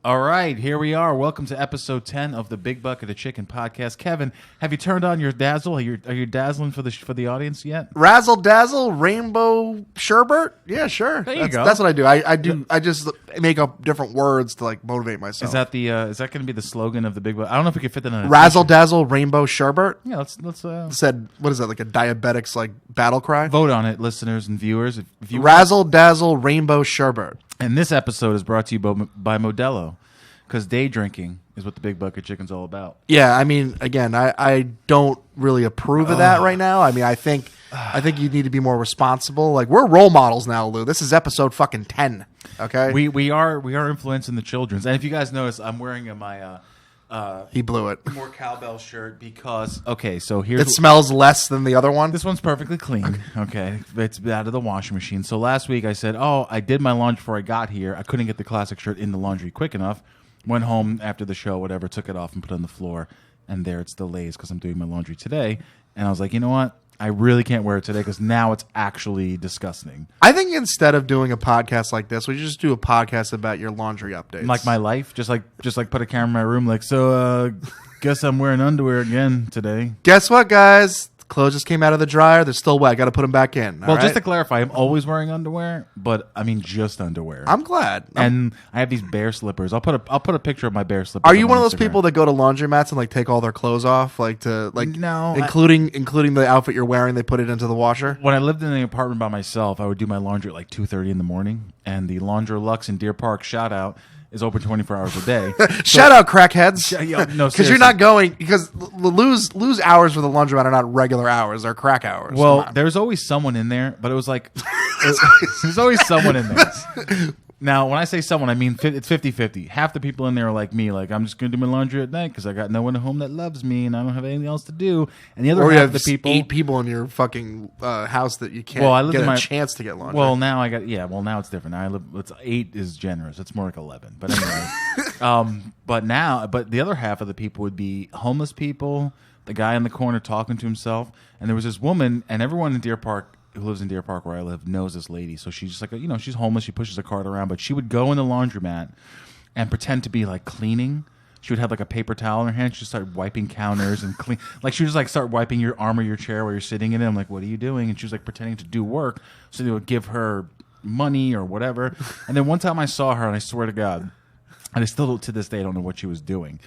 All right, here we are. Welcome to episode 10 of the Big Bucket of Chicken podcast. Kevin, have you turned on your Dazzle? Are you dazzling for the audience yet? Razzle Dazzle Rainbow Sherbert? Yeah, sure. There you go. That's what I do. I just make up different words to like motivate myself. Is that going to be the slogan of the Big Bucket? I don't know if we could fit that in a Razzle Dazzle Rainbow Sherbert? Yeah, let's Said, what is that, like a diabetic's like battle cry? vote on it, listeners and viewers. If you Razzle Dazzle Rainbow Sherbert. And this episode is brought to you by Modelo, because day drinking is what the Big Bucket Chicken's all about. Yeah, I mean, again, I don't really approve of that right now. I mean, I think you need to be more responsible. Like, we're role models now, Lou. This is episode fucking 10. Okay, We are influencing the children's. And if you guys notice, I'm wearing my he blew it. more cowbell shirt because so It smells less than the other one. this one's perfectly clean. Okay, it's out of the washing machine. So last week I said, I did my laundry before I got here. I couldn't get the classic shirt in the laundry quick enough. Went home after the show, whatever, took it off and put it on the floor, and there it still lays because I'm doing my laundry today. And I was like, you know what? I really can't wear it today because now it's actually disgusting. I think instead of doing a podcast like this, we should just do a podcast about your laundry updates. Like my life, just like put a camera in my room, like, so guess I'm wearing underwear again today. Guess what, guys? Clothes just came out of the dryer. They're still wet. Got to put them back in. Well, just to clarify, I'm always wearing underwear, but I mean just underwear. I'm glad. And I have these bear slippers. I'll put a picture of my bear slippers. Are you one of those Instagram. people that go to laundromats and like take all their clothes off, No, including the outfit you're wearing? They put it into the washer. When I lived in the apartment by myself, I would do my laundry at like 2:30 in the morning, and the Laundry Lux in Deer Park, shout out, is open 24 hours a day. Shout out, crackheads! No, because you're not going because lose hours for the laundromat are not regular hours; they're crack hours. Well, there's always someone in there, but it was like there's always someone in there. Now, when I say someone, I mean it's 50-50. Half the people in there are like me, like I'm just going to do my laundry at night because I got no one at home that loves me and I don't have anything else to do. And the other half of the people, 8 people in your fucking house that you can't get a chance to get laundry. Well, now now it's different. It's 8 is generous. It's more like 11. But anyway, but the other half of the people would be homeless people, the guy in the corner talking to himself, and there was this woman, and everyone in Deer Park who lives in Deer Park where I live knows this lady. So she's just like, she's homeless. She pushes a cart around, but she would go in the laundromat and pretend to be like cleaning. She would have like a paper towel in her hand. She'd start wiping counters and clean. Like she would just like start wiping your arm or your chair while you're sitting in it. I'm like, what are you doing? And she was like pretending to do work. So they would give her money or whatever. And then one time I saw her, and I swear to God, and I still to this day don't know what she was doing.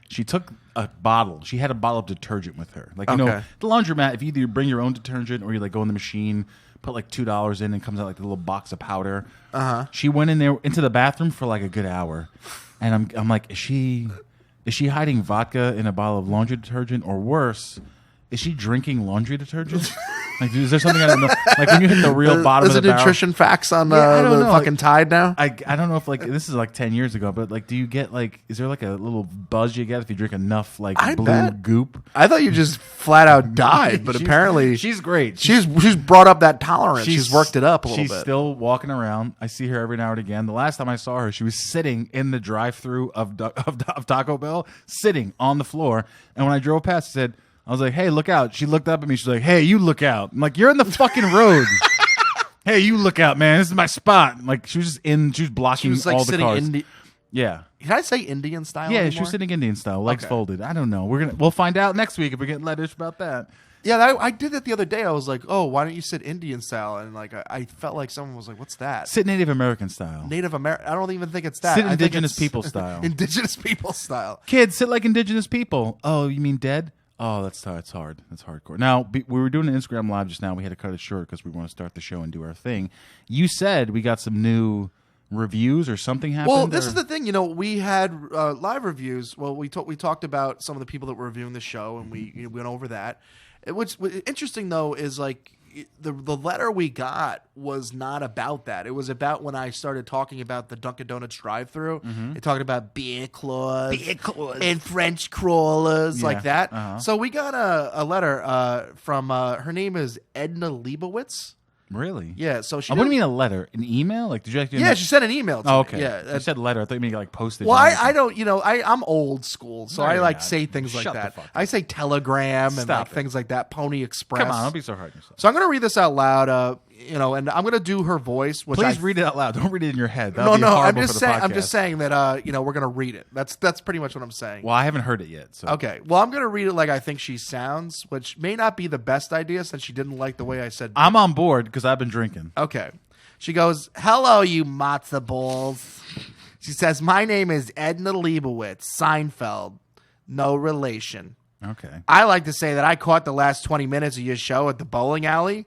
She took a bottle. She had a bottle of detergent with her. Like, the laundromat, if you either bring your own detergent or you like go in the machine, put like $2 in and comes out like a little box of powder. She went in there into the bathroom for like a good hour. And I'm like, is she hiding vodka in a bottle of laundry detergent, or worse, is she drinking laundry detergent? Like, is there something I don't know? Like when you hit the real bottom of the barrel. There's nutrition facts on the fucking Tide now. I don't know if like this is like 10 years ago, but like, do you get like, is there like a little buzz you get if you drink enough like blue goop? I thought you just flat out died, but apparently she's great. She's brought up that tolerance. She's worked it up a little bit. She's still walking around. I see her every now and again. The last time I saw her, she was sitting in the drive-thru of Taco Bell, sitting on the floor. And when I drove past, I said, I was like, hey, look out. She looked up at me. She's like, hey, you look out. I'm like, you're in the fucking road. Hey, you look out, man. This is my spot. Like, she was blocking all the cars. Yeah. Did I say Indian style? Yeah, anymore? she was sitting Indian style, legs folded. I don't know. We'll find out next week if we get letters about that. Yeah, I did that the other day. I was like, oh, why don't you sit Indian style? And like, I felt like someone was like, what's that? Sit Native American style. Native American. I don't even think it's that. Sit indigenous people style. Indigenous people style. Kids, sit like indigenous people. Oh, you mean dead? Oh, that's hard. That's hardcore. Now, we were doing an Instagram live just now. We had to cut it short because we want to start the show and do our thing. You said we got some new reviews or something happened? Well, this is the thing. We had live reviews. Well, we talked about some of the people that were reviewing the show, and we went over that. What's interesting, though, is like the letter we got was not about that. It was about when I started talking about the Dunkin' Donuts drive-thru. Mm-hmm. It talked about beer claws and French crawlers, like that. Uh-huh. So we got a letter from her name is Edna Leibowitz. Really? Yeah. So she. What do you mean a letter? An email? Like, did you actually? Yeah, she sent an email. To me. Okay. Yeah. You said letter. I thought you meant like postage. Well, I don't. I'm old school, so I like say things like Shut that. The fuck I say telegram and Stop like things like that. Pony Express. Come on, don't be so hard on yourself. So I'm going to read this out loud. and I'm gonna do her voice. Which Please read it out loud. Don't read it in your head. No. I'm just saying that we're gonna read it. That's pretty much what I'm saying. Well, I haven't heard it yet. So. Okay. Well, I'm gonna read it like I think she sounds, which may not be the best idea since she didn't like the way I said. I'm on board because I've been drinking. Okay. She goes, "Hello, you matzo balls." She says, "My name is Edna Leibowitz, Seinfeld. No relation. Okay. I like to say that I caught the last 20 minutes of your show at the bowling alley,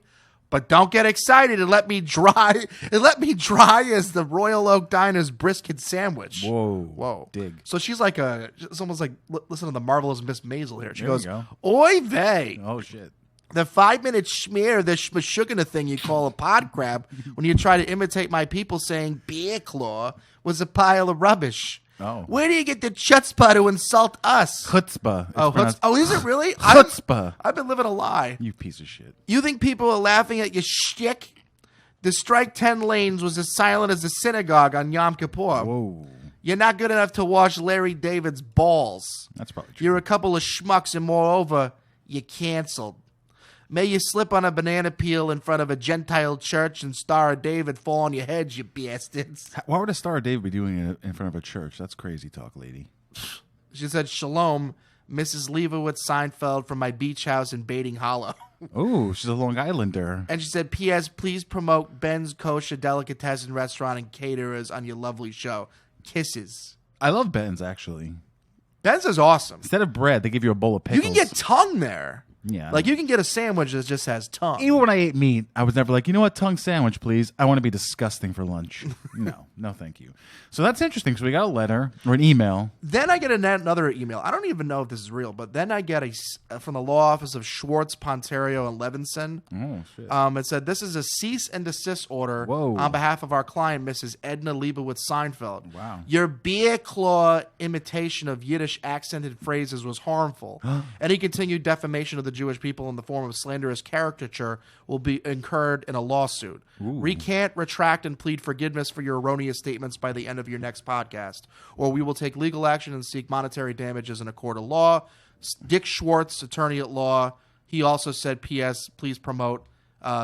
but don't get excited. It let me dry. It let me dry as the Royal Oak Diner's brisket sandwich." Whoa. Dig. So she's like it's almost like listen to the marvelous Miss Maisel here. She There goes, we go. "Oy vey. Oh shit. The 5-minute schmear, the schmashugana thing you call a pod crab when you try to imitate my people saying beer claw was a pile of rubbish. Oh. Where do you get the chutzpah to insult us?" Chutzpah. Oh, is it really? Chutzpah. I've been living a lie. You piece of shit. You think people are laughing at your shtick? The strike 10 lanes was as silent as the synagogue on Yom Kippur. Whoa. You're not good enough to wash Larry David's balls. That's probably true. You're a couple of schmucks, and moreover, you're canceled. May you slip on a banana peel in front of a Gentile church and Star of David fall on your heads, you bastards. Why would a Star of David be doing it in front of a church? That's crazy talk, lady. She said, "Shalom, Mrs. Leibowitz Seinfeld from my beach house in Baiting Hollow." Oh, she's a Long Islander. And she said, "P.S. Please promote Ben's Kosher Delicatessen Restaurant and Caterers on your lovely show. Kisses." I love Ben's, actually. Ben's is awesome. Instead of bread, they give you a bowl of pickles. You can get tongue there. Yeah. Like you can get a sandwich that just has tongue. Even when I ate meat, I was never like, you know what, tongue sandwich, please. I want to be disgusting for lunch. No, thank you. So that's interesting. So we got a letter or an email. Then I get another email. I don't even know if this is real, but then I get from the law office of Schwartz, Pontario, and Levinson. Oh, shit. It said, "This is a cease and desist order Whoa. on behalf of our client, Mrs. Edna Leibowitz Seinfeld. Wow. Your beer claw imitation of Yiddish accented phrases was harmful. Any continued defamation of the Jewish people in the form of slanderous caricature will be incurred in a lawsuit. Recant, retract, and plead forgiveness for your erroneous statements by the end of your next podcast, or we will take legal action and seek monetary damages in a court of law. Dick Schwartz, attorney at law." He also said, "P.S. Please promote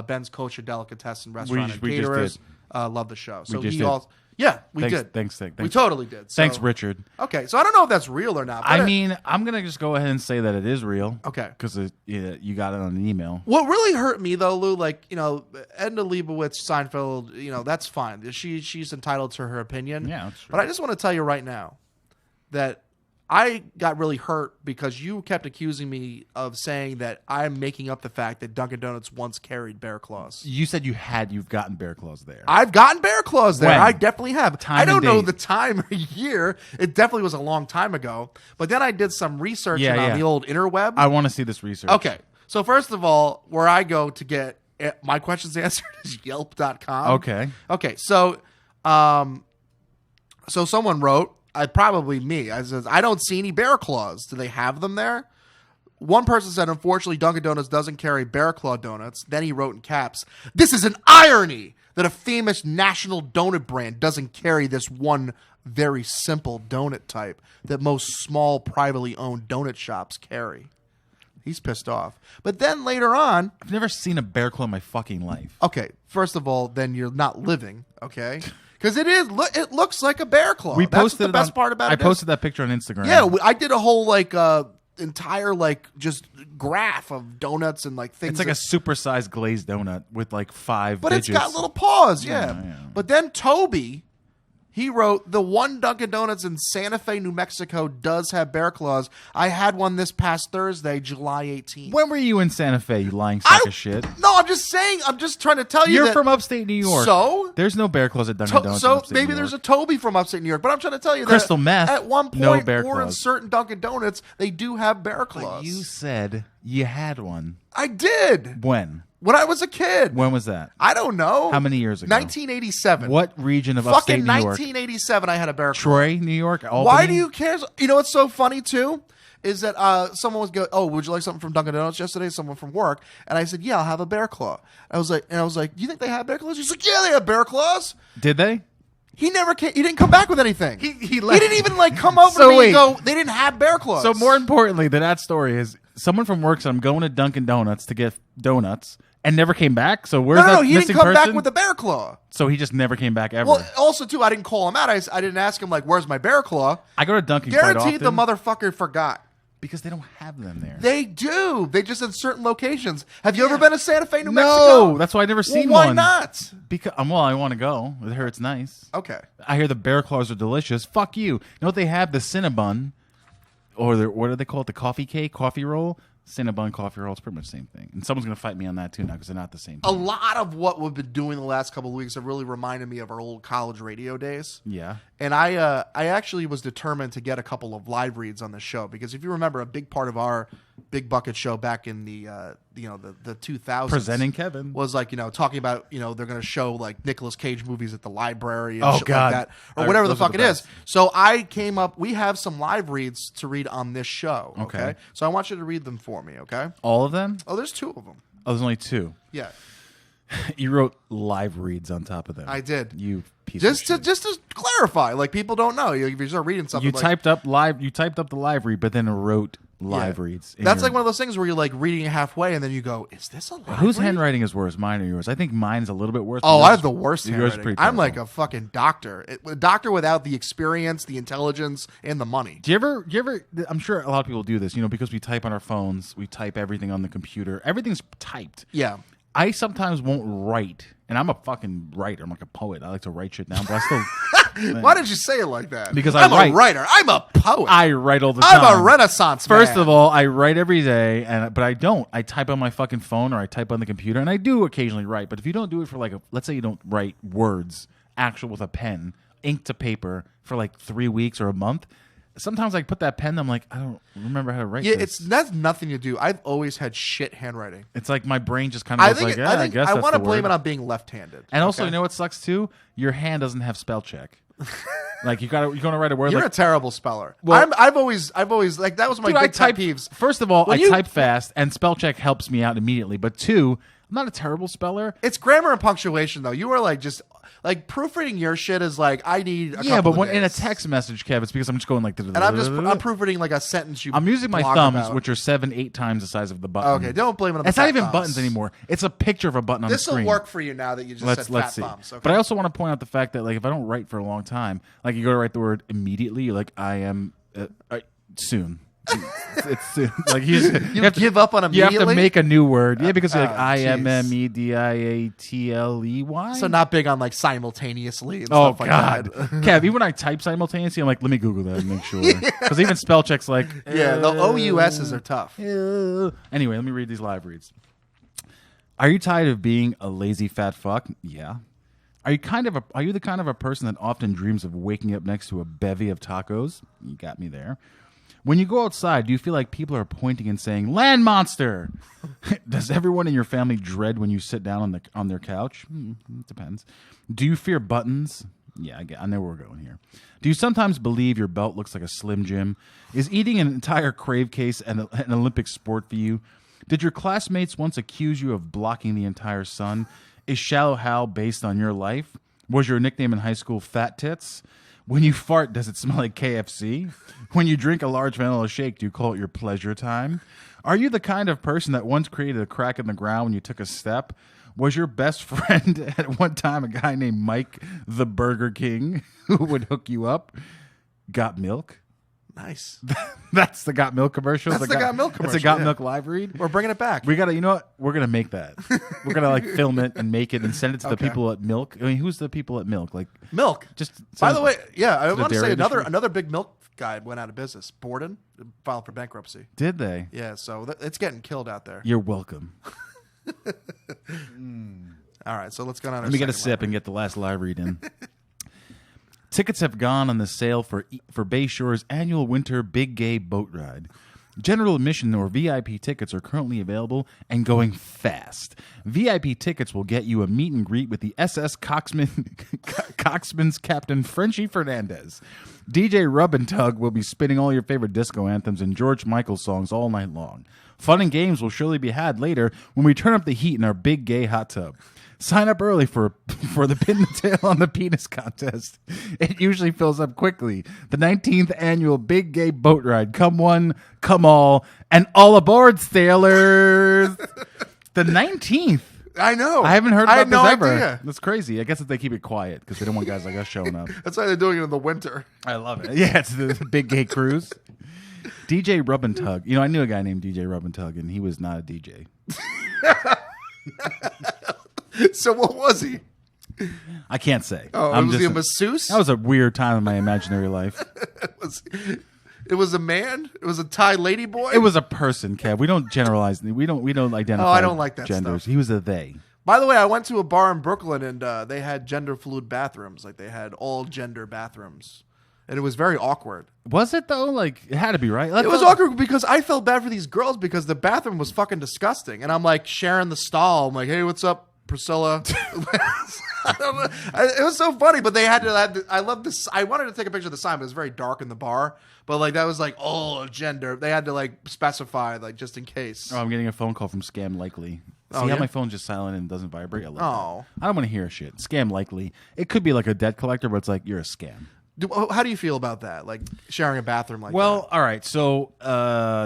Ben's Kosher Delicatessen Restaurant and we just Caterers. did. Love the show." So We just he did. also, yeah, we Thanks, did. Thanks. We totally did. So, Thanks, Richard. Okay, so I don't know if that's real or not. But I mean, I'm going to just go ahead and say that it is real. Okay. Because you got it on an email. What really hurt me though, Lou, like, Edna Leibowitz Seinfeld, that's fine. She's entitled to her opinion. Yeah, that's true. But I just want to tell you right now that I got really hurt because you kept accusing me of saying that I'm making up the fact that Dunkin' Donuts once carried bear claws. You said you've gotten bear claws there. I've gotten bear claws there. When? I definitely have. Time I don't and know date. the time or year. It definitely was a long time ago. But then I did some research on Yeah. the old interweb. I want to see this research. Okay. So first of all, where I go to get my questions answered is Yelp.com. Okay. So, so someone wrote, probably me. I says, "I don't see any bear claws. Do they have them there?" One person said, "Unfortunately, Dunkin' Donuts doesn't carry bear claw donuts." Then he wrote in caps, "This is an irony that a famous national donut brand doesn't carry this one very simple donut type that most small privately owned donut shops carry." He's pissed off. But then later on, I've never seen a bear claw in my fucking life. okay, first of all, then you're not living, okay? Because it looks like a bear claw. We That's posted the best part about it. I posted that picture on Instagram. Yeah, I did a whole entire just graph of donuts and things. It's like a supersized glazed donut with 5 but digits. it's got little paws, yeah. Yeah. But then Toby, he wrote, "The one Dunkin' Donuts in Santa Fe, New Mexico does have bear claws. I had one this past Thursday, July 18th. When were you in Santa Fe, you lying sack of shit? No, I'm just saying. I'm just trying to tell you You're that from upstate New York. So? There's no bear claws at Dunkin' Donuts. So maybe there's a Toby from upstate New York, but I'm trying to tell you Crystal that meth, at one no point, bear or in claws. certain Dunkin' Donuts, they do have bear claws. But you said you had one. I did When I was a kid. When was that? I don't know. How many years ago? 1987. What region of upstate Fucking New York? 1987. I had a bear claw. Troy, New York. Albany? Why do you care? You know what's so funny too? Is that someone was go, "Oh, would you like something from Dunkin' Donuts yesterday?" Someone from work, and I said, "Yeah, I'll have a bear claw." I was like, "Do you think they have bear claws?" He's like, "Yeah, they have bear claws." Did they? He never came. He didn't come back with anything. He left. didn't even come over So to me wait. and go, "They didn't have bear claws." So more importantly than that story is someone from work said, "I'm going to Dunkin' Donuts to get donuts," And never came back? So where's No, that he missing didn't come person? back with the bear claw. So he just never came back ever. Well, also, too, I didn't call him out. I didn't ask him, like, where's my bear claw? I go to Dunkin' quite often. Guaranteed the motherfucker forgot. Because they don't have them there. They do. They just in certain locations. Have you ever been to Santa Fe, New Mexico? No, that's why I've never seen why one. not? Because well, I want to go. I hear it's nice. Okay. I hear the bear claws are delicious. Fuck you. You know what they have? The Cinnabon, or what do they call it? The coffee cake, coffee roll. Cinnabon coffee roll. It's pretty much the same thing. And someone's gonna fight me on that too now because they're not the same thing. A lot of what we've been doing the last couple of weeks have really reminded me of our old college radio days. Yeah. And I actually was determined to get a couple of live reads on the show because if you remember, a big part of our Big Bucket show back in the 2000s, Presenting Kevin, was like talking about they're going to show like Nicolas Cage movies at the library and shit God. like that or whatever the Those are fuck the it is. best. So I came up. We have some live reads to read on this show. Okay. So I want you to read them for me. Okay. all of them. Oh, there's 2 of them. Oh, there's only 2. Yeah. You wrote live reads on top of them. I did. You piece Just of to shit. clarify, like people don't know. If you start reading something, You like, typed up live. You typed up the live read, but then wrote live reads. That's like one of those things where you're like reading it halfway and then you go, "Is this a live Whose read?" handwriting is worse, mine or yours? I think mine's a little bit worse. Oh, but I yours- have the worst yours is handwriting. pretty I'm like terrible. a fucking doctor. A doctor without the experience, the intelligence, and the money. Do you ever? I'm sure a lot of people do this. Because we type on our phones, we type everything on the computer. Everything's typed. Yeah. I sometimes won't write, and I'm a fucking writer. I'm like a poet. I like to write shit down, but I still. Why did you say it like that? Because I'm I write. a writer. I'm a poet. I write all the time. I'm a Renaissance man. First of all, I write every day, but I don't. I type on my fucking phone or I type on the computer, and I do occasionally write. But if you don't do it for let's say you don't write words, actual with a pen, ink to paper for like 3 weeks or a month. Sometimes I put that pen. I'm like, I don't remember how to write. Yeah, this. that's nothing to do. I've always had shit handwriting. It's like my brain just kind of goes like, I guess I that's want to the blame word. it on being left-handed. And also, okay? you know what sucks too? Your hand doesn't have spell check. Like you're gonna write a word. You're like, a terrible speller. Well- I've always like that was my Dude, I big pet type peeves. First of all, When I you- type fast, and spell check helps me out immediately. But 2, I'm not a terrible speller. It's grammar and punctuation though. You are like just like proofreading your shit is like I need a Yeah, couple but when of in a days. text message, Kev, it's because I'm just going like. And I'm proofreading like a sentence you. I'm using my blog thumbs, about. which are 7-8 times the size of the button. Okay, don't blame it on the It's not fat even thumbs. buttons anymore. It's a picture of a button on This the will screen. work for you now that you just Let's said fat see. thumbs. Okay. But I also want to point out the fact that if I don't write for a long time, like you go to write the word immediately, you're like I am soon. It's soon. Like you have to give up on You have immediately? to make a new word. Yeah, because you're like jeez. IMMEDIATLEY. So not big on like simultaneously and Oh stuff like God, that. Kev! Even when I type simultaneously, I'm like, let me Google that and make sure. Because even spell checks like, Yeah, the OUSs are tough. Anyway, let me read these live reads. Are you tired of being a lazy fat fuck? Yeah. Are you the kind of a person that often dreams of waking up next to a bevy of tacos? You got me there. When you go outside, do you feel like people are pointing and saying, "Land monster"? Does everyone in your family dread when you sit down on their couch? It depends. Do you fear buttons? Yeah, I know where we're going here. Do you sometimes believe your belt looks like a Slim Jim? Is eating an entire Crave case an Olympic sport for you? Did your classmates once accuse you of blocking the entire sun? Is Shallow Hal based on your life? Was your nickname in high school Fat Tits? When you fart, does it smell like KFC? When you drink a large vanilla shake, do you call it your pleasure time? Are you the kind of person that once created a crack in the ground when you took a step? Was your best friend at one time a guy named Mike the Burger King who would hook you up? Got milk? Nice. That's the Got Milk commercial. That's the Got Milk It's commercial, a Got yeah. Milk live read. We're bringing it back. We gotta, you know what? We're gonna make that. We're gonna film it and make it and send it to the Okay. people at Milk. I mean, who's the people at Milk? Like, Milk. just By send- the way, yeah, I the want to dairy say industry? another big milk guy went out of business. Borden filed for bankruptcy. Did they? Yeah, so it's getting killed out there. You're welcome. All right, so let's go on. Let me get a sip and get the last live read in. Tickets have gone on the sale for Bayshore's annual winter big gay boat ride. General admission or VIP tickets are currently available and going fast. VIP tickets will get you a meet and greet with the SS Coxman's Captain Frenchie Fernandez. DJ Rub and Tug will be spinning all your favorite disco anthems and George Michael songs all night long. Fun and games will surely be had later when we turn up the heat in our big gay hot tub. Sign up early for the pin the tail on the penis contest. It usually fills up quickly. The 19th annual Big Gay Boat Ride. Come one, come all, and all aboard, sailors. The 19th. I know. I haven't heard I about had this no ever. idea. That's crazy. I guess that they keep it quiet because they don't want guys like us showing up. That's why they're doing it in the winter. I love it. Yeah, it's the big gay cruise. DJ Rub and Tug. You know, I knew a guy named DJ Rub and Tug, and he was not a DJ. So what was he? I can't say. Oh, was he a masseuse? That was a weird time in my imaginary life. It was a man. It was a Thai lady boy. It was a person, Kev. We don't generalize. We don't identify. Oh, I don't like that genders. stuff. He was a they. By the way, I went to a bar in Brooklyn and they had gender-fluid bathrooms. Like they had all gender bathrooms, and it was very awkward. Was it though? Like it had to be, right? It was awkward because I felt bad for these girls because the bathroom was fucking disgusting, and I'm like sharing the stall. I'm like, hey, what's up, Priscilla? I don't know. It was so funny, but they had to. I love this. I wanted to take a picture of the sign, but it was very dark in the bar. But like that was like all gender. They had to like specify like just in case. Oh, I'm getting a phone call from Scam Likely. See Oh, how yeah? my phone's just silent and doesn't vibrate? I love Oh. that. I don't want to hear shit. Scam Likely. It could be like a debt collector, but it's like you're a scam. How do you feel about that? Like sharing a bathroom like that? Well, all right. So,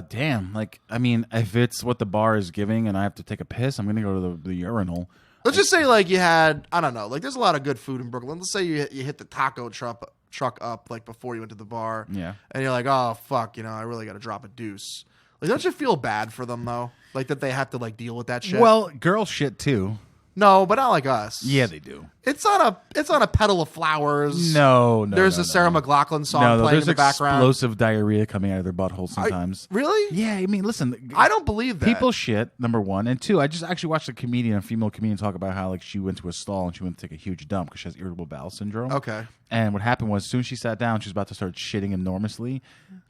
damn. Like, I mean, if it's what the bar is giving and I have to take a piss, I'm gonna go to the urinal. Let's just say like you had, I don't know, like there's a lot of good food in Brooklyn. Let's say you hit the taco truck up like before you went to the bar. Yeah. And you're like, oh fuck, I really got to drop a deuce. Like, don't you feel bad for them though? Like that they have to like deal with that shit. Well, girl shit too. No, but not like us. Yeah, they do. It's on a petal of flowers. No. There's a Sarah McLachlan song playing in the background. There's explosive diarrhea coming out of their butthole sometimes. Really? Yeah, I mean, listen. I don't believe that. People shit, number one. And two, I just actually watched a female comedian talk about how like she went to a stall and she went to take a huge dump because she has irritable bowel syndrome. Okay. And what happened was, as soon as she sat down, she was about to start shitting enormously.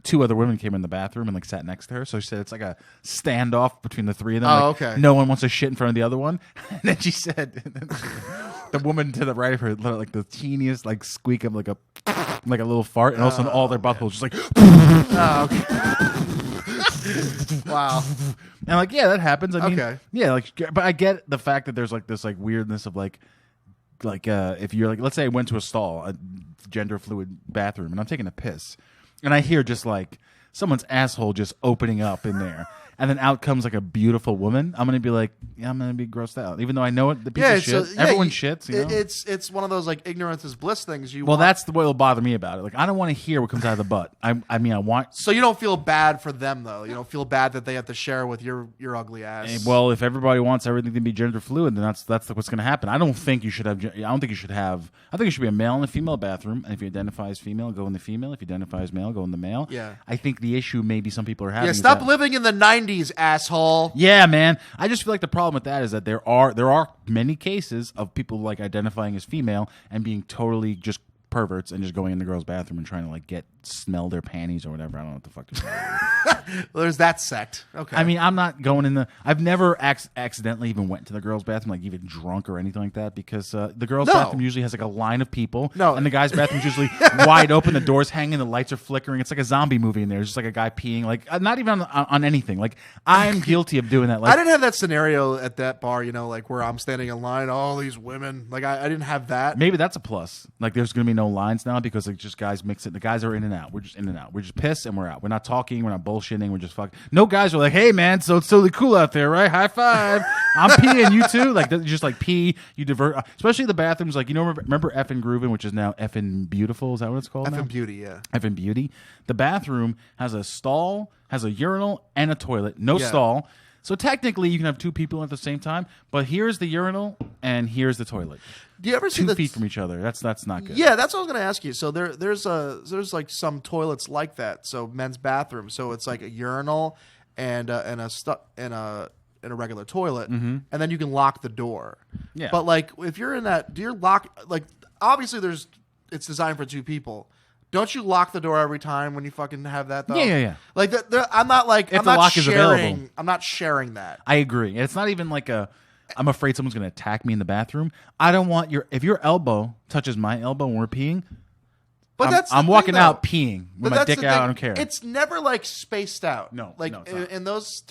Two other women came in the bathroom and like sat next to her. So she said it's like a standoff between the three of them. Oh, like, okay. No one wants to shit in front of the other one. And then she said, the woman to the right of her, like the teeniest like squeak of like a little fart, and all of a sudden all their buttholes just like. Oh, okay. Wow. And like, yeah, that happens. I mean, Okay. yeah, like, but I get the fact that there's like this like weirdness of like if you're like, let's say I went to a stall, a gender fluid bathroom, and I'm taking a piss, and I hear just like someone's asshole just opening up in there, and then out comes like a beautiful woman. I'm gonna be like, yeah, I'm gonna be grossed out, even though I know it. The people shit. Everyone shits. You know? It's one of those like ignorance is bliss things. That's what will bother me about it. Like, I don't want to hear what comes out of the butt. I mean, I want. So you don't feel bad for them though. You don't feel bad that they have to share with your ugly ass. Well, if everybody wants everything to be gender fluid, then that's what's going to happen. I don't think you should have. I don't think you should have. I think it should be a male and a female bathroom. And if you identify as female, go in the female. If you identify as male, go in the male. Yeah. I think the issue maybe some people are having. Yeah. Stop living in the '90s, asshole. Yeah, man. I just feel like the problem with that is that there are many cases of people like identifying as female and being totally just perverts and just going in the girl's bathroom and trying to like smell their panties or whatever. I don't know what the fuck. Well, there's that sect. Okay. I mean, I'm not going in the. I've never accidentally even went to the girls' bathroom, like even drunk or anything like that, because the girls' bathroom usually has like a line of people. No. And the guys' bathroom's usually wide open, the doors hanging, the lights are flickering. It's like a zombie movie in there. It's just like a guy peeing, like not even on anything. Like, I'm guilty of doing that. Like, I didn't have that scenario at that bar, like where I'm standing in line, all these women. Like I didn't have that. Maybe that's a plus. Like, there's going to be no lines now because like just guys mix it. The guys are in and out. We're just in and out. We're just pissed and we're out. We're not talking. We're not bullshitting. We're just fucking. No guys are like, hey man, so it's totally cool out there, right? High five. I'm peeing, you too. Like, just like pee. You divert. Especially the bathrooms. Like, remember Effin' Groovin', which is now Effin' Beautiful. Is that what it's called? Effin' now? Beauty, yeah. Effin' Beauty. The bathroom has a stall, has a urinal, and a toilet. No stall. So technically, you can have two people at the same time. But here's the urinal and here's the toilet. Do you ever see 2 feet from each other? That's not good. Yeah, that's what I was going to ask you. So there's like some toilets like that. So men's bathroom. So it's like a urinal and a regular toilet, and then you can lock the door. Yeah. But like if you're in that, do you lock like obviously it's designed for two people. Don't you lock the door every time when you fucking have that though? Yeah. Like I'm not like If I'm the not lock sharing. is available. I'm not sharing that. I agree. It's not even like I'm afraid someone's going to attack me in the bathroom. I don't want if your elbow touches my elbow when we're peeing, But I'm walking out peeing with my dick out. I don't care. It's never like spaced out. No, like it's not. in those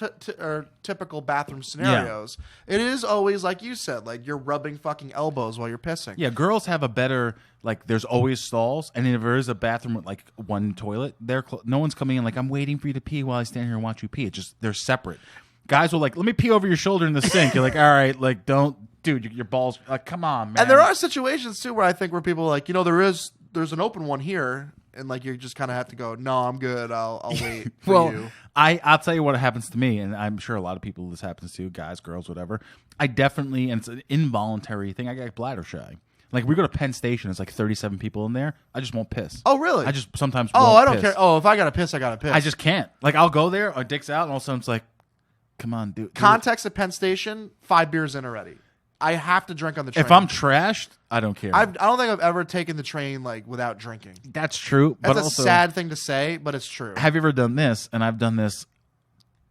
typical bathroom scenarios, it is always like you said, like you're rubbing fucking elbows while you're pissing. Yeah, girls have a better there's always stalls, and if there is a bathroom with like one toilet, no one's coming in like I'm waiting for you to pee while I stand here and watch you pee. It's just they're separate. Guys will like, let me pee over your shoulder in the sink. You're like, all right, like don't, dude, your balls. Like, come on, man. And there are situations too where I think where people are like, there's an open one here, and like you just kind of have to go, no, I'm good. I'll wait for you. I'll tell you what happens to me, and I'm sure a lot of people this happens to, guys, girls, whatever. I definitely, and it's an involuntary thing, I get bladder shy. Like, we go to Penn Station, it's like 37 people in there. I just won't piss. Oh, really? I just sometimes I don't piss. care. Oh, if I got to piss, I got to piss. I just can't. Like, I'll go there, our dick's out, and all of a sudden it's like, come on, dude. Context at Penn Station, 5 beers in already. I have to drink on the train. If I'm trashed, I don't care. I don't think I've ever taken the train like without drinking. That's true. That's but a also, sad thing to say, but it's true. Have you ever done this? And I've done this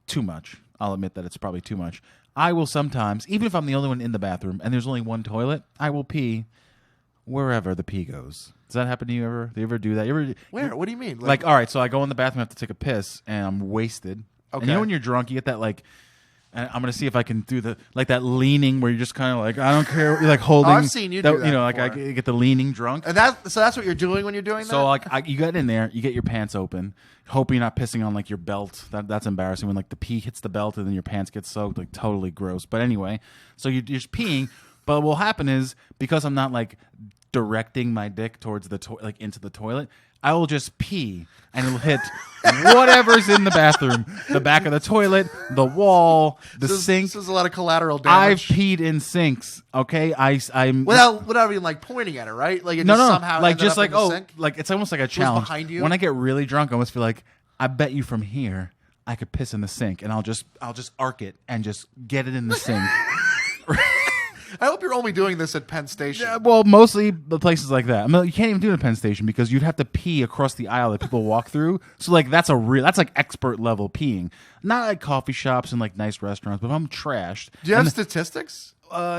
too much. I'll admit that it's probably too much. I will sometimes, even if I'm the only one in the bathroom and there's only one toilet, I will pee wherever the pee goes. Does that happen to you ever? Do you ever do that? Where? What do you mean? Like, all right, so I go in the bathroom, I have to take a piss, and I'm wasted. Okay. And you know when you're drunk, you get that like, and I'm gonna see if I can do the like that leaning where you're just kind of like, I don't care, you're like holding. I've seen you do that. You know, like I get the leaning drunk. And that's what you're doing when you're doing that. So like you get in there, you get your pants open, hoping you're not pissing on like your belt. That's embarrassing when like the pee hits the belt and then your pants get soaked, like totally gross. But anyway, so you're just peeing. But what will happen is because I'm not like directing my dick towards the like into the toilet, I will just pee and it'll hit whatever's in the bathroom, the back of the toilet, the wall, the sink. This is a lot of collateral damage. I've peed in sinks. Okay, I'm without even like pointing at it, right? Like it no, just somehow like just like sink? Like it's almost like a challenge. Behind you? When I get really drunk, I almost feel like I bet you from here I could piss in the sink, and I'll just arc it and just get it in the sink. I hope you're only doing this at Penn Station. Yeah, well, mostly the places like that. I mean, you can't even do it at Penn Station because you'd have to pee across the aisle that people walk through. So like that's like expert level peeing. Not like coffee shops and like nice restaurants, but if I'm trashed. Do you have statistics?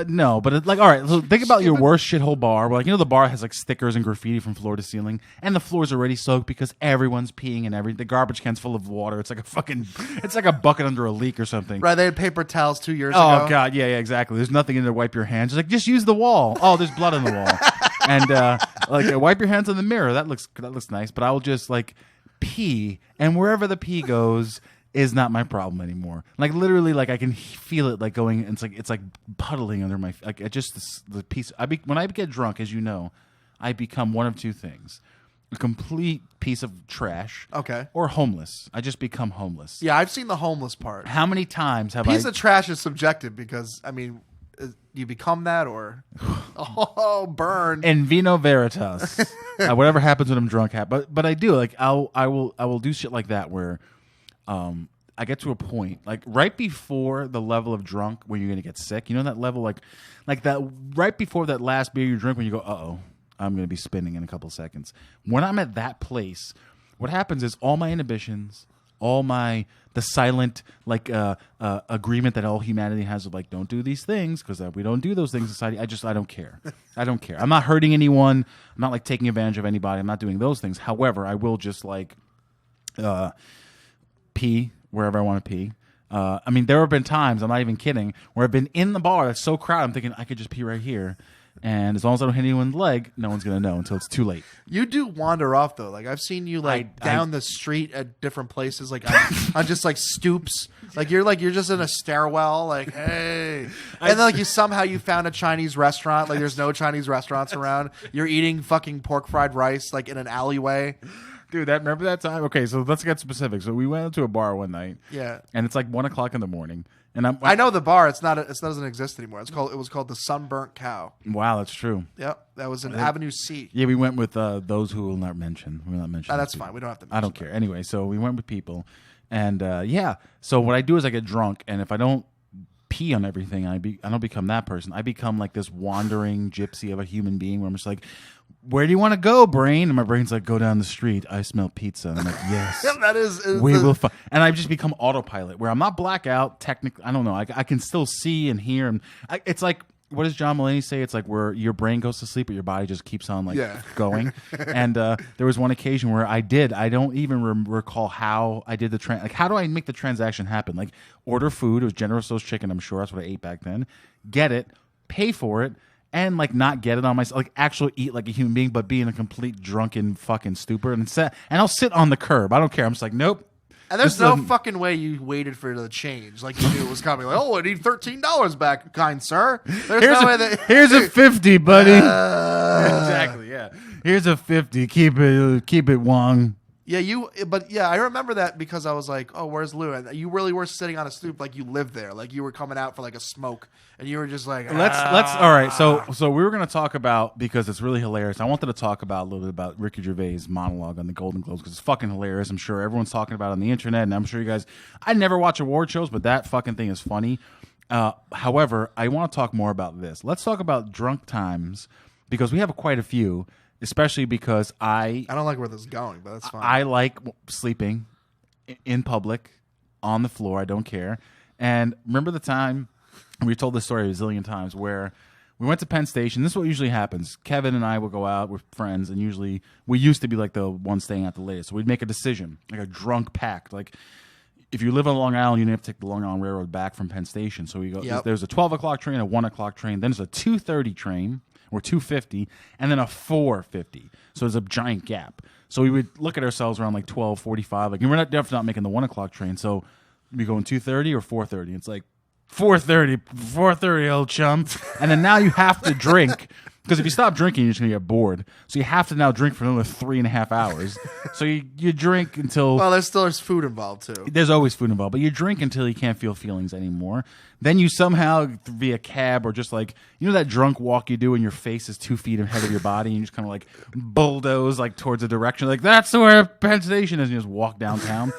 No, but it's like, all right, so think about your worst shithole bar. Where, like, you know, the bar has like stickers and graffiti from floor to ceiling, and the floor's already soaked because everyone's peeing and the garbage can's full of water. It's like it's like a bucket under a leak or something. Right, they had paper towels 2 years ago. Oh god, yeah, exactly. There's nothing in there to wipe your hands. It's like just use the wall. Oh, there's blood on the wall, and wipe your hands on the mirror. That looks nice. But I will just like pee, and wherever the pee goes is not my problem anymore. Like literally, like I can feel it like going. It's like puddling under my like. It just the piece. When I get drunk, as you know, I become one of two things: a complete piece of trash, okay, or homeless. I just become homeless. Yeah, I've seen the homeless part. How many times have piece of trash is subjective because I mean, you become that or burn in vino veritas. Whatever happens when I'm drunk, but I do like I will do shit like that where. I get to a point like right before the level of drunk where you're gonna get sick. You know that level like that right before that last beer you drink when you go, uh-oh, I'm gonna be spinning in a couple seconds. When I'm at that place, what happens is all my inhibitions, the silent like agreement that all humanity has of like don't do these things because we don't do those things in society. I don't care. I don't care. I'm not hurting anyone. I'm not like taking advantage of anybody. I'm not doing those things. However, I will just like pee wherever I want to pee. I mean, there have been times, I'm not even kidding, where I've been in the bar that's so crowded, I'm thinking I could just pee right here. And as long as I don't hit anyone's leg, no one's going to know until it's too late. You do wander off, though. Like, I've seen you, like, down the street at different places, like, on just, like, stoops. Like, you're just in a stairwell, like, hey. And then, like, you found a Chinese restaurant. Like, there's no Chinese restaurants around. You're eating fucking pork fried rice, like, in an alleyway. Dude, remember that time? Okay, so let's get specific. So we went to a bar one night. Yeah. And it's like 1 o'clock in the morning. And I know the bar. It doesn't exist anymore. It was called the Sunburnt Cow. Wow, that's true. Yep, that was in Avenue C. Yeah, we went with those who will not mention. We will not mention. That's fine. We don't have to. I don't care. Anyway, so we went with people, and yeah. So what I do is I get drunk, and if I don't pee on everything, I don't become that person. I become like this wandering gypsy of a human being, where I'm just like, where do you want to go, brain? And my brain's like, go down the street. I smell pizza. And I'm like, yes. That is we will find. And I've just become autopilot where I'm not blackout. Technically, I don't know. I can still see and hear. And it's like, what does John Mulaney say? It's like where your brain goes to sleep, but your body just keeps on like going. And there was one occasion where I don't even recall how I did like, how do I make the transaction happen? Like order food. It was General Tso's chicken. I'm sure that's what I ate back then. Get it, pay for it. And like not get it on myself, like actually eat like a human being, but be in a complete drunken fucking stupor, and I'll sit on the curb. I don't care. I'm just like, nope. And there's no fucking way you waited for the change. Like you knew it was coming. Like, oh, I need $13 back, kind sir. Here's a 50, buddy. Exactly, yeah. Here's a 50. Keep it, Wong. Yeah, I remember that because I was like, oh, where's Lou? And you really were sitting on a stoop like you lived there. Like you were coming out for like a smoke. And you were just like, let's all right. So we were going to talk about, because it's really hilarious. I wanted to talk about a little bit about Ricky Gervais' monologue on the Golden Globes because it's fucking hilarious. I'm sure everyone's talking about it on the internet, and I'm sure you guys. I never watch award shows, but that fucking thing is funny. However, I want to talk more about this. Let's talk about drunk times because we have quite a few, especially because I don't like where this is going, but that's fine. I like sleeping in public on the floor. I don't care. And remember the time. We've told this story a zillion times where we went to Penn Station. This is what usually happens. Kevin and I will go out with friends, and usually we used to be like the one staying out the latest. So we'd make a decision, like a drunk pact. Like if you live on Long Island, you have to take the Long Island Railroad back from Penn Station. So we go. Yep. There's a 12 o'clock train, a 1 o'clock train. Then there's a 2:30 train or 2:50, and then a 4:50. So there's a giant gap. So we would look at ourselves around like 12:45. Like we're definitely not making the 1 o'clock train. So we go in 2:30 or 4:30. It's like 4:30, old chum. And then now you have to drink because if you stop drinking, you're just gonna get bored. So you have to now drink for another 3.5 hours. So you drink until there's food involved too. There's always food involved, but you drink until you can't feel feelings anymore. Then you somehow via cab or just like that drunk walk you do, and your face is 2 feet ahead of your body, and you just kind of like bulldoze like towards a direction, like that's where Penn Station is. And you just walk downtown.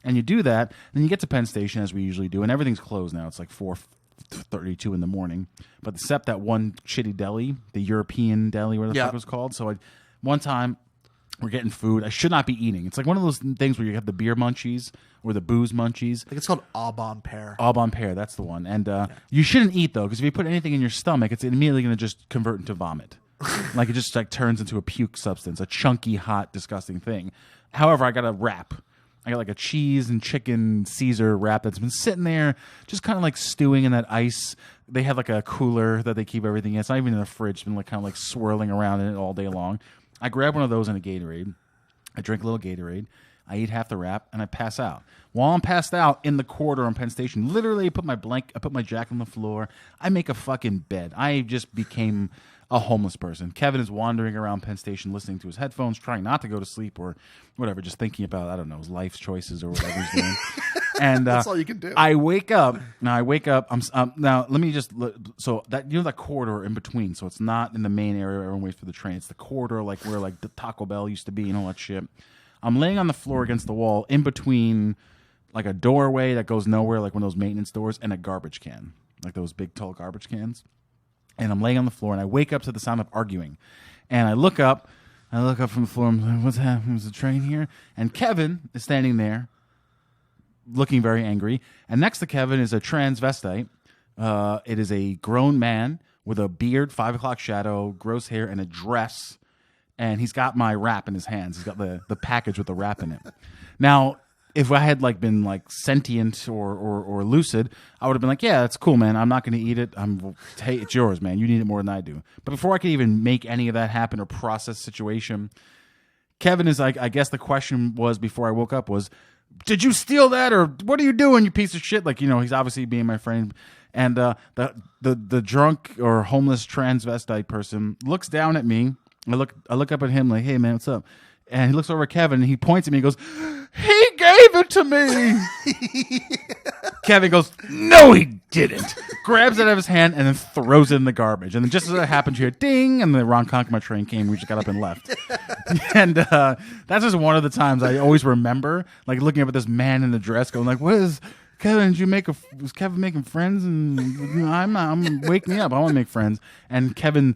And you do that, then you get to Penn Station as we usually do, and everything's closed now. It's like 4:32 in the morning, but except that one shitty deli, the European deli, where the fuck it was called. So one time we're getting food. I should not be eating. It's like one of those things where you have the beer munchies or the booze munchies. I think it's called Au Bon Pair. Au Bon Pair, that's the one. And you shouldn't eat though, because if you put anything in your stomach, it's immediately going to just convert into vomit. Like it just like turns into a puke substance, a chunky, hot, disgusting thing. However, I got a wrap. I got like a cheese and chicken Caesar wrap that's been sitting there just kind of like stewing in that ice. They have like a cooler that they keep everything in. It's not even in the fridge. It's been like kind of like swirling around in it all day long. I grab one of those and a Gatorade. I drink a little Gatorade. I eat half the wrap and I pass out. While I'm passed out in the corridor on Penn Station, literally I put my jacket on the floor. I make a fucking bed. I just became a homeless person. Kevin is wandering around Penn Station listening to his headphones, trying not to go to sleep or whatever, just thinking about, I don't know, his life choices or whatever he's doing. And that's all you can do. I wake up. Now, now, let me just, so that, that corridor in between, so it's not in the main area where everyone waits for the train. It's the corridor like where like the Taco Bell used to be and all that shit. I'm laying on the floor against the wall in between like a doorway that goes nowhere, like one of those maintenance doors, and a garbage can, like those big, tall garbage cans. And I'm laying on the floor, and I wake up to the sound of arguing. And I look up from the floor, and I'm like, what's happening? Is the train here? And Kevin is standing there, looking very angry. And next to Kevin is a transvestite. It is a grown man with a beard, 5 o'clock shadow, gross hair, and a dress. And he's got my wrap in his hands. He's got the package with the wrap in it. Now, if I had like been like sentient or lucid, I would have been like, yeah, that's cool, man. I'm not going to eat it. Hey, it's yours, man. You need it more than I do. But before I could even make any of that happen or process the situation, Kevin is like, I guess the question was before I woke up was, did you steal that, or what are you doing, you piece of shit? Like, he's obviously being my friend. And the drunk or homeless transvestite person looks down at me. I look up at him like, hey, man, what's up? And he looks over at Kevin, and he points at me and goes, he gave it to me. Kevin goes, no, he didn't. Grabs it out of his hand and then throws it in the garbage. And then just as that happened, you hear ding, and the Ron Conkma train came. We just got up and left. And that's just one of the times I always remember, like looking up at this man in the dress going like, what is... Kevin, was Kevin making friends? And I'm wake me up. I want to make friends. And Kevin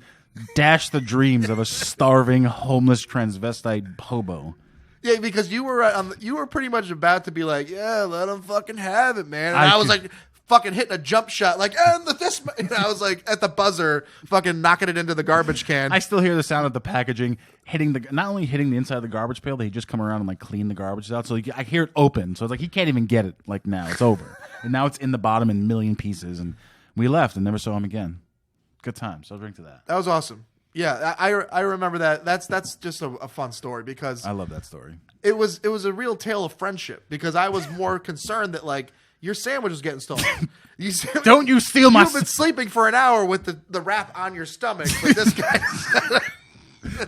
dashed the dreams of a starving, homeless transvestite hobo. Yeah, because you were pretty much about to be like, yeah, let him fucking have it, man. And I was like fucking hitting a jump shot, like, and I was like at the buzzer, fucking knocking it into the garbage can. I still hear the sound of the packaging not only hitting the inside of the garbage pail, they just come around and like clean the garbage out. So I hear it open. So it's like he can't even get it. Like now it's over, and now it's in the bottom in a million pieces. And we left and never saw him again. Good time. So I'll drink to that. That was awesome. Yeah, I remember that. That's just a fun story because I love that story. It was a real tale of friendship because I was more concerned that like your sandwich was getting stolen. Don't you steal my? You've been sleeping for an hour with the wrap on your stomach, but this guy.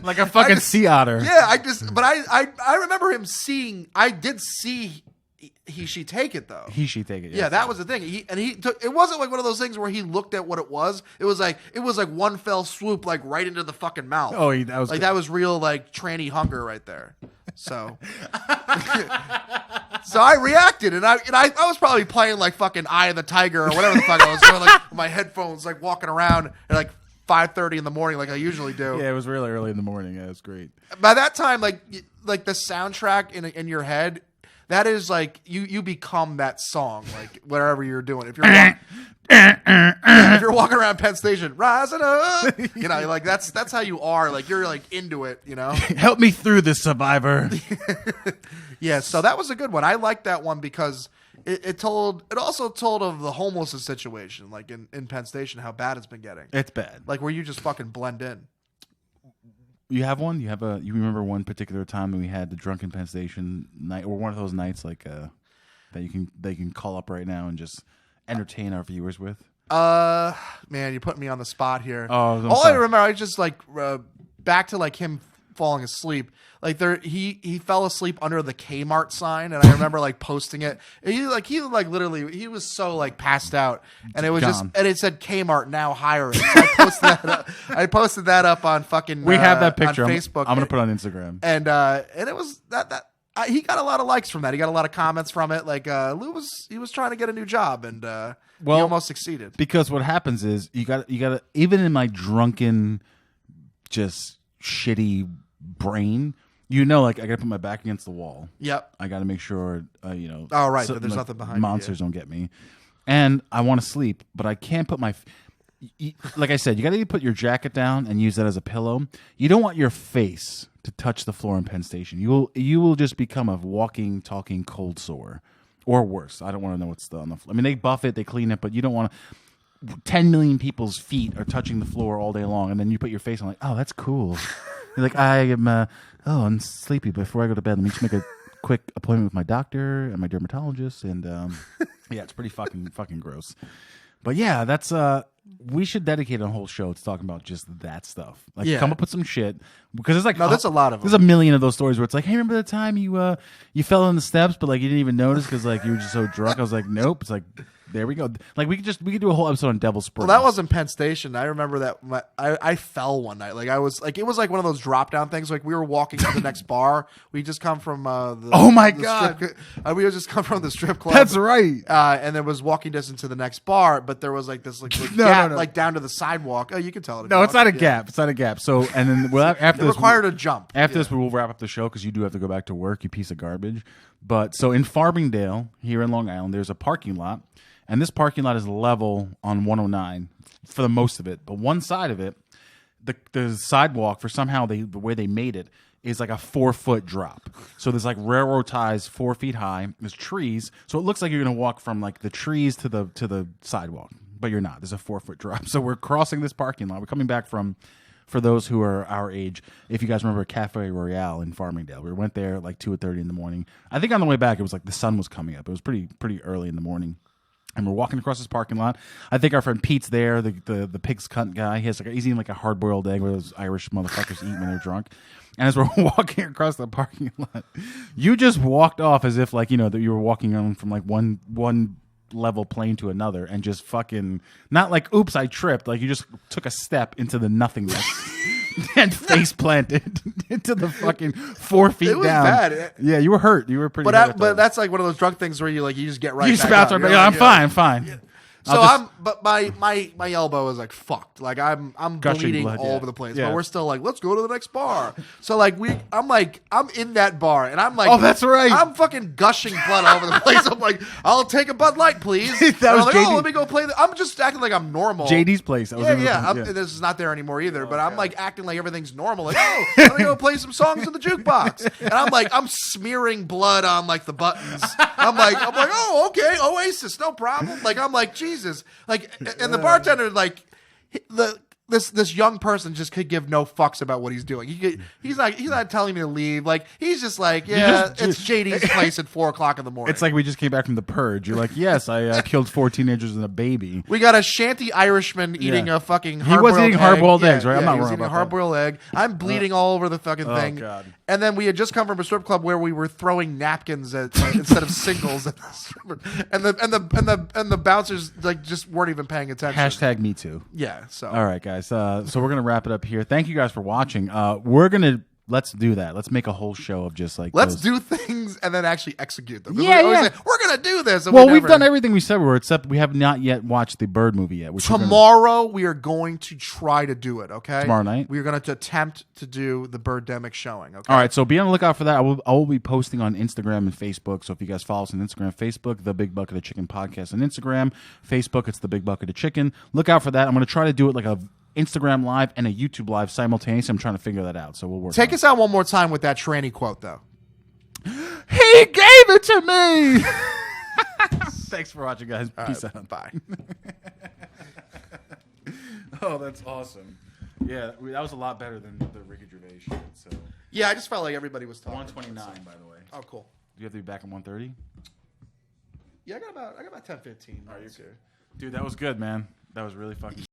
Like a fucking sea otter. Yeah, I remember him seeing. I did see she take it though. She take it. Yes. Yeah, that was the thing. He took. It wasn't like one of those things where he looked at what it was. It was like one fell swoop, like right into the fucking mouth. Oh, that was like that was real like tranny hunger right there. So, so I reacted, and I was probably playing like fucking Eye of the Tiger or whatever the fuck I was doing, like with my headphones, like walking around at like 5:30 in the morning, like I usually do. Yeah, it was really early in the morning. Yeah, it was great. By that time, like the soundtrack in your head, that is like you become that song, like whatever you're doing. If you're walking around Penn Station, rising up, you know, like that's how you are. Like you're like into it, you know. Help me through this, survivor. Yeah, so that was a good one. I liked that one because it also told of the homelessness situation, like in Penn Station, how bad it's been getting. It's bad. Like where you just fucking blend in. You have one? You remember one particular time when we had the Drunken Penn Station night, or one of those nights like that you can call up right now and just entertain our viewers with? Man, you're putting me on the spot here. Oh, all I remember, I just like back to like him falling asleep. Like he fell asleep under the Kmart sign, and I remember like posting it. He literally he was so like passed out, and it was Gone. and it said Kmart now hiring. So I posted that up on fucking. We have that picture on Facebook. I'm gonna put it on Instagram. And it was that. He got a lot of likes from that. He got a lot of comments from it. Like Lou was trying to get a new job, and he almost succeeded. Because what happens is you got even in my drunken, just shitty brain, you know, like I got to put my back against the wall. Yep. I got to make sure, you know. Oh right, so there's nothing behind monsters don't get me, and I want to sleep, but I can't put my. Like I said, you got to put your jacket down and use that as a pillow. You don't want your face to touch the floor in Penn Station. You will just become a walking, talking cold sore, or worse. I don't want to know what's on the floor. I mean, they buff it, they clean it, but you don't want to. 10 million people's feet are touching the floor all day long, and then you put your face on like, oh, that's cool. You're like, I am, I'm sleepy. Before I go to bed, let me just make a quick appointment with my doctor and my dermatologist, and yeah, it's pretty fucking gross. But yeah, that's we should dedicate a whole show to talking about just that stuff. Like, come up with some shit because it's like there's a lot of them. There's a million of those stories where it's like, hey, remember the time you fell in the steps, but like you didn't even notice because like you were just so drunk. I was like, nope. It's like, there we go. Like we could do a whole episode on Devil Springs. Well, that wasn't Penn Station. I remember that I fell one night. Like I was like, it was like one of those drop down things. Like we were walking to the next bar. We just come from God. We just come from the strip club. That's right. And there was walking distance to the next bar, but there was like this gap like down to the sidewalk. Oh, you can tell it. No, it's not a gap. It's not a gap. So and then after this, required a jump. After this, we will wrap up the show because you do have to go back to work. You piece of garbage. But so in Farmingdale here in Long Island, there's a parking lot. And this parking lot is level on 109 for the most of it. But one side of it, the sidewalk, for somehow the way they made it, is like a 4-foot drop. So there's like railroad ties 4 feet high. There's trees. So it looks like you're going to walk from like the trees to the sidewalk. But you're not. There's a 4-foot drop. So we're crossing this parking lot. We're coming back from, for those who are our age, if you guys remember Cafe Royale in Farmingdale. We went there like 2:30 in the morning. I think on the way back, it was like the sun was coming up. It was pretty early in the morning. And we're walking across this parking lot. I think our friend Pete's there, the pig's cunt guy. He's eating like a hard-boiled egg where those Irish motherfuckers eat when they're drunk. And as we're walking across the parking lot, you just walked off as if like, you know, that you were walking on from like one level plane to another and just fucking, not like, oops, I tripped. Like you just took a step into the nothingness. And face planted into the fucking 4 feet down. It was bad. Yeah, you were hurt. You were pretty hurt. But that's like one of those drunk things where you just get right. You just bounce right back. I'm fine. Yeah. So but my elbow is like fucked. Like I'm bleeding blood, all over the place. Yeah. But we're still like, let's go to the next bar. So like I'm in that bar and I'm like, oh, that's right. I'm fucking gushing blood all over the place. I'm like, I'll take a Bud Light, please. That was like, JD. oh, let me go play. I'm just acting like I'm normal. JD's place. This is not there anymore either. But I'm like acting like everything's normal. Like, oh, let me go play some songs in the jukebox. And I'm smearing blood on like the buttons. I'm like, oh, okay, Oasis, no problem. Like I'm like, Jesus. Like, and the bartender, like, this young person just could give no fucks about what he's doing. He's not telling me to leave. Like he's just like, yeah, it's JD's place at 4:00 in the morning. It's like we just came back from the purge. You're like, yes, I killed 4 teenagers and a baby. We got a shanty Irishman eating a fucking he was eating hard-boiled eggs, right? Yeah, I'm not he was wrong eating about a hard-boiled egg. I'm bleeding all over the fucking thing. God. And then we had just come from a strip club where we were throwing napkins at instead of singles at the stripper. And the bouncers like just weren't even paying attention. Hashtag me too. Yeah. So all right, guys. So we're gonna wrap it up here. Thank you guys for watching. Let's do that. Let's make a whole show of just like let's do things and then actually execute them. Yeah, we say, we're gonna do this. Well, we've done everything we said we were, except we have not yet watched the Bird movie yet. Tomorrow we are going to try to do it. Okay. Tomorrow night we are going to attempt to do the Birdemic showing. Okay. All right. So be on the lookout for that. I will be posting on Instagram and Facebook. So if you guys follow us on Instagram, Facebook, The Big Bucket of Chicken Podcast on Instagram, Facebook, it's The Big Bucket of Chicken. Look out for that. I'm going to try to do it like a Instagram live and a YouTube live simultaneously. I'm trying to figure that out, so we'll work. Take us out one more time with that tranny quote, though. He gave it to me. Thanks for watching, guys. Peace out. Bye. Oh, that's awesome. Yeah, that was a lot better than the Ricky Gervais shit. So yeah, I just felt like everybody was talking. 129, by the way. Oh, cool. Do you have to be back at 1:30? Yeah, I got about 10:15. Are you good? Dude, that was good, man. That was really fucking.